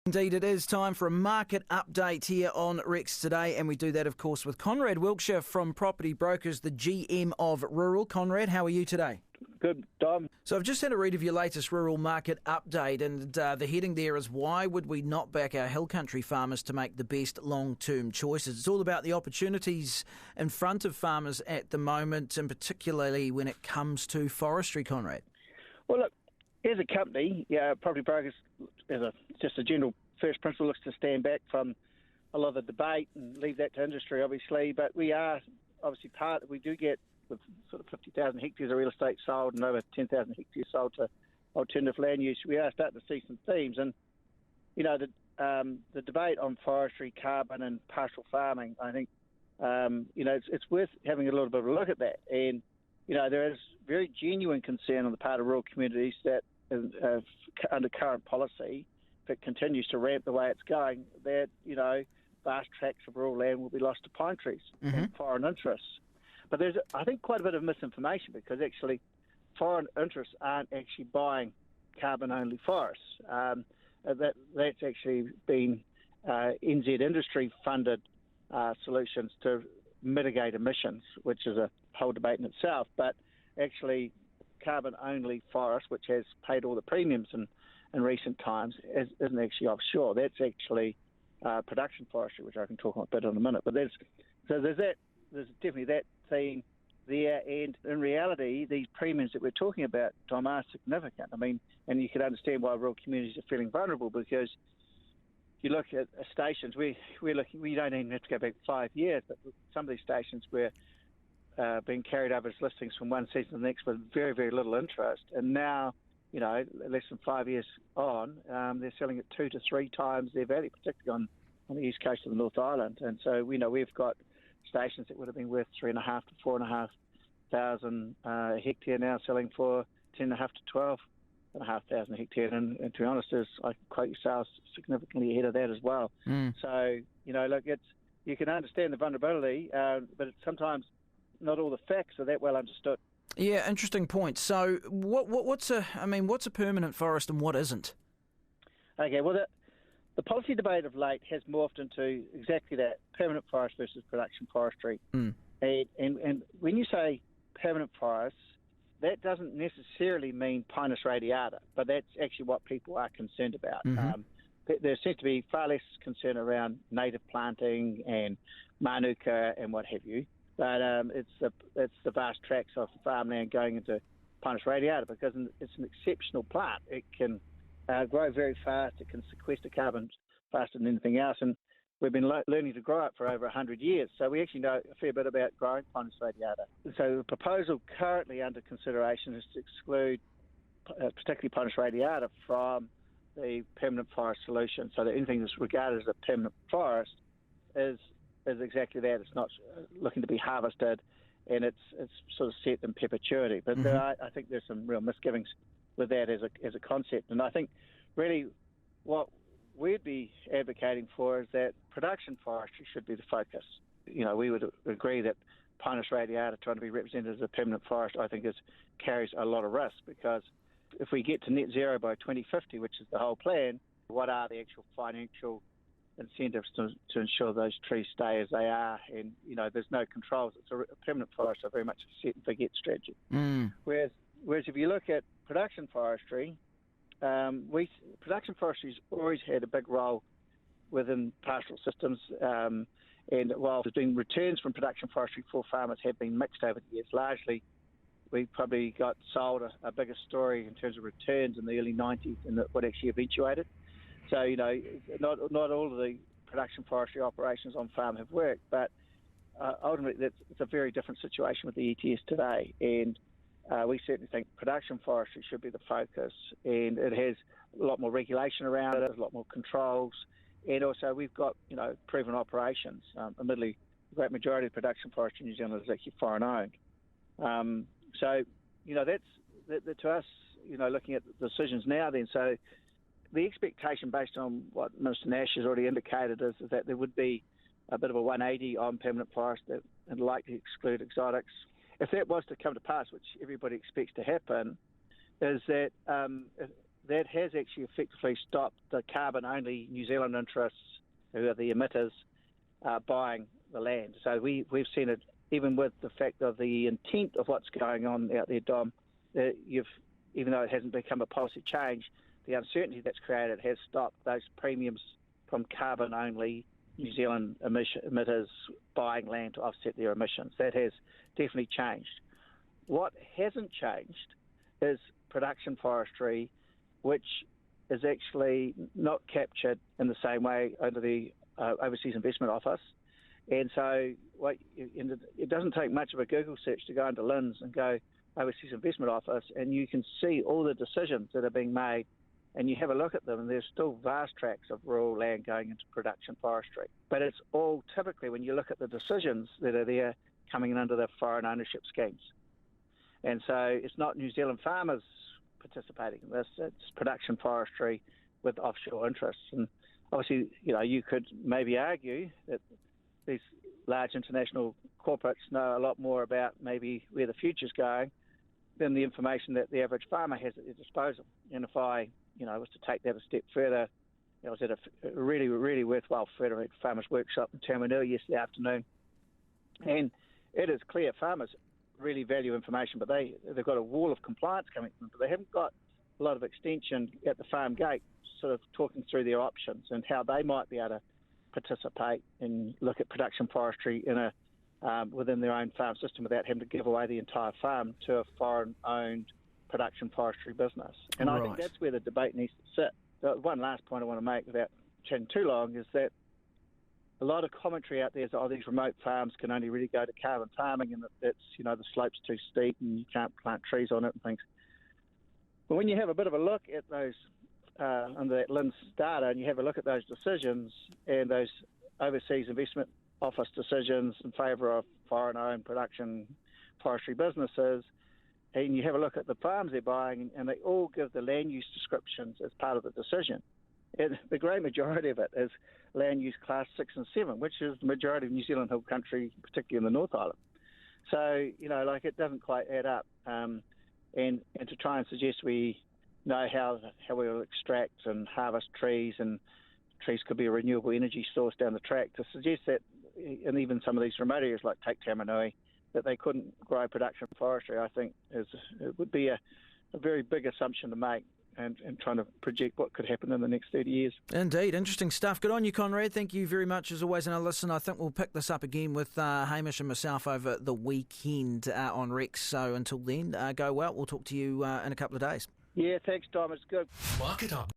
Indeed, it is time for a market update here on Rex Today, and we do that, of course, with Conrad Wilkshire from Property Brokers, the GM of Rural. Conrad, how are you today? Good, Dom. So I've just had a read of your latest rural market update, and the heading there is, why would we not back our hill country farmers to make the best long-term choices? It's all about the opportunities in front of farmers at the moment, and particularly when it comes to forestry, Conrad. Well, look, as a company, Property Brokers, just a general first principle, looks to stand back from a lot of the debate and leave that to industry, obviously. But we are obviously we do get with sort of 50,000 hectares of real estate sold and over 10,000 hectares sold to alternative land use. We are starting to see some themes, and the debate on forestry, carbon, and pastoral farming. I think it's worth having a little bit of a look at that. And there is very genuine concern on the part of rural communities that under current policy, if it continues to ramp the way it's going, that vast tracts of rural land will be lost to pine trees and foreign interests. But there's, I think, quite a bit of misinformation, because actually foreign interests aren't actually buying carbon-only forests. That's actually been NZ industry-funded solutions to mitigate emissions, which is a whole debate in itself. But actually, carbon-only forest, which has paid all the premiums in recent times, isn't actually offshore. That's actually production forestry, which I can talk a bit in a minute. But there's definitely that theme there, and in reality, these premiums that we're talking about, Tom, are significant. I mean, and you can understand why rural communities are feeling vulnerable, because you look at stations, we don't even have to go back 5 years, but some of these stations were being carried over as listings from one season to the next with very, very little interest, and now, less than 5 years on, they're selling at 2 to 3 times their value, particularly on the east coast of the North Island. And so we've got stations that would have been worth 3,500 to 4,500 a hectare now selling for 10,500 to 12,500 a hectare, and to be honest, I can quote your sales significantly ahead of that as well. So look, you can understand the vulnerability, but sometimes not all the facts are that well understood. Yeah, interesting point. So what's a permanent forest and what isn't? Okay, well, the policy debate of late has morphed into exactly that, permanent forest versus production forestry. And when you say permanent forests, that doesn't necessarily mean Pinus radiata, but that's actually what people are concerned about. There seems to be far less concern around native planting and manuka and what have you, but it's the vast tracts of farmland going into Pinus radiata, because it's an exceptional plant. It can grow very fast. It can sequester carbon faster than anything else, and we've been learning to grow it for over 100 years. So we actually know a fair bit about growing Pinus radiata. So the proposal currently under consideration is to exclude particularly Pinus radiata from the permanent forest solution, so that anything that's regarded as a permanent forest is exactly that. It's not looking to be harvested, and it's sort of set in perpetuity. But I think there's some real misgivings with that as a concept. And I think really what we'd be advocating for is that production forestry should be the focus. We would agree that Pinus radiata trying to be represented as a permanent forest, I think, carries a lot of risk, because if we get to net zero by 2050, which is the whole plan, what are the actual financial incentives to ensure those trees stay as they are? And, there's no controls. It's a permanent forest, so very much a set and forget strategy. Whereas if you look at production forestry, production forestry's always had a big role within pastoral systems, and while there's been returns from production forestry for farmers have been mixed over the years, largely we probably got sold a bigger story in terms of returns in the early 90s and what actually eventuated. So, not all of the production forestry operations on farm have worked, but ultimately it's a very different situation with the ETS today, and we certainly think production forestry should be the focus, and it has a lot more regulation around it, a lot more controls, and also we've got, proven operations. Admittedly, the great majority of production forestry in New Zealand is actually foreign owned. So, that's to us, looking at the decisions now then. So the expectation based on what Minister Nash has already indicated is that there would be a bit of a 180 on permanent forest and likely exclude exotics. If that was to come to pass, which everybody expects to happen, is that that has actually effectively stopped the carbon-only New Zealand interests, who are the emitters, buying the land. So we've seen it, even with the fact of the intent of what's going on out there, Dom, even though it hasn't become a policy change, the uncertainty that's created has stopped those premiums from carbon-only New Zealand emitters buying land to offset their emissions. That has definitely changed. What hasn't changed is production forestry, which is actually not captured in the same way under the Overseas Investment Office. And so it doesn't take much of a Google search to go into LINZ and go Overseas Investment Office, and you can see all the decisions that are being made, and you have a look at them, and there's still vast tracts of rural land going into production forestry. But it's all typically, when you look at the decisions that are there, coming in under the foreign ownership schemes. And so it's not New Zealand farmers participating in this, it's production forestry with offshore interests. And obviously, you could maybe argue that these large international corporates know a lot more about maybe where the future's going than the information that the average farmer has at their disposal. And if I, was to take that a step further, I was at a really, really worthwhile farmers workshop in Tamanui yesterday afternoon, and it is clear farmers really value information, but they've got a wall of compliance coming from them, but they haven't got a lot of extension at the farm gate, sort of talking through their options and how they might be able to participate and look at production forestry in within their own farm system without having to give away the entire farm to a foreign-owned production forestry business. And I think that's where the debate needs to sit. One last point I want to make without chatting too long is that a lot of commentary out there is, these remote farms can only really go to carbon farming, and that's, the slope's too steep and you can't plant trees on it and things. But when you have a bit of a look at those, under that LINZ data, and you have a look at those decisions and those Overseas Investment Office decisions in favour of foreign-owned production forestry businesses, and you have a look at the farms they're buying, and they all give the land use descriptions as part of the decision. And the great majority of it is land use class 6 and 7, which is the majority of New Zealand hill country, particularly in the North Island. So, it doesn't quite add up. And to try and suggest we know how we will extract and harvest trees, and trees could be a renewable energy source down the track, to suggest that, and even some of these remote areas like take Tamanui, that they couldn't grow production forestry, I think it would be a very big assumption to make, and trying to project what could happen in the next 30 years. Indeed. Interesting stuff. Good on you, Conrad. Thank you very much, as always. And listen, I think we'll pick this up again with Hamish and myself over the weekend on Rex. So until then, go well. We'll talk to you in a couple of days. Yeah, thanks, Tom. It's good. Market Up.